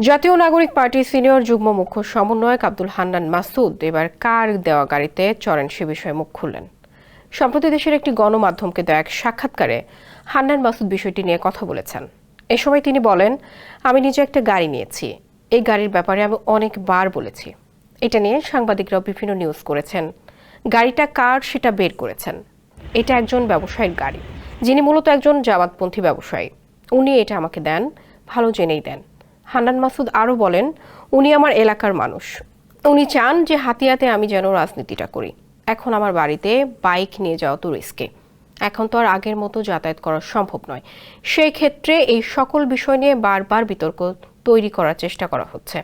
জাতীয় নাগরিক পার্টির সিনিয়র যুগ্ম মুখ্য সমন্বয়ক আব্দুল হান্নান মাসুদ এবার কার দেওয়া গাড়িতে চড়েন সে বিষয়ে মুখ খুললেন। সম্প্রতি দেশের একটি গণমাধ্যমকে দেওয়া এক সাক্ষাৎকারে হান্নান মাসুদ বিষয়টি নিয়ে কথা বলেছেন। এ সময় তিনি বলেন, আমি নিজে একটা গাড়ি নিয়েছি, এই গাড়ির ব্যাপারে আমি অনেকবার বলেছি। এটা নিয়ে সাংবাদিকরাও বিভিন্ন নিউজ করেছেন। গাড়িটা কার সেটা বের করেছেন। এটা একজন ব্যবসায়ীর গাড়ি, যিনি মূলত একজন জামাতপন্থী ব্যবসায়ী। উনি এটা আমাকে দেন, ভালো জেনেই দেন। হান্নান মাসুদ আরও বলেন, উনি আমার এলাকার মানুষ। উনি চান যে হাতিয়াতে আমি যেন রাজনীতিটা করি। এখন আমার বাড়িতে বাইক নিয়ে যাওয়া তো রিস্কে। এখন তো আর আগের মতো যাতায়াত করা সম্ভব নয়। সেই ক্ষেত্রে এই সকল বিষয় নিয়ে বারবার বিতর্ক তৈরি করার চেষ্টা করা হচ্ছে।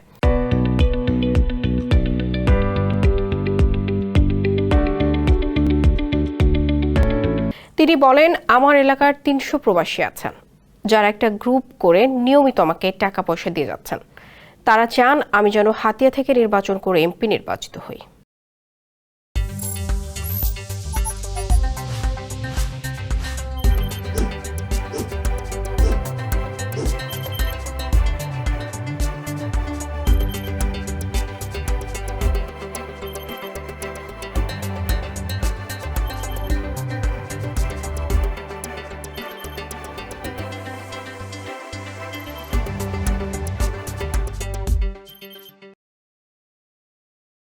তিনি বলেন, আমার এলাকার ৩০০ প্রবাসী আছেন, যারা একটা গ্রুপ করে নিয়মিত আমাকে টাকা পয়সা দিয়ে যাচ্ছেন। তারা চান আমি যেন হাতিয়া থেকে নির্বাচন করে এমপি নির্বাচিত হই।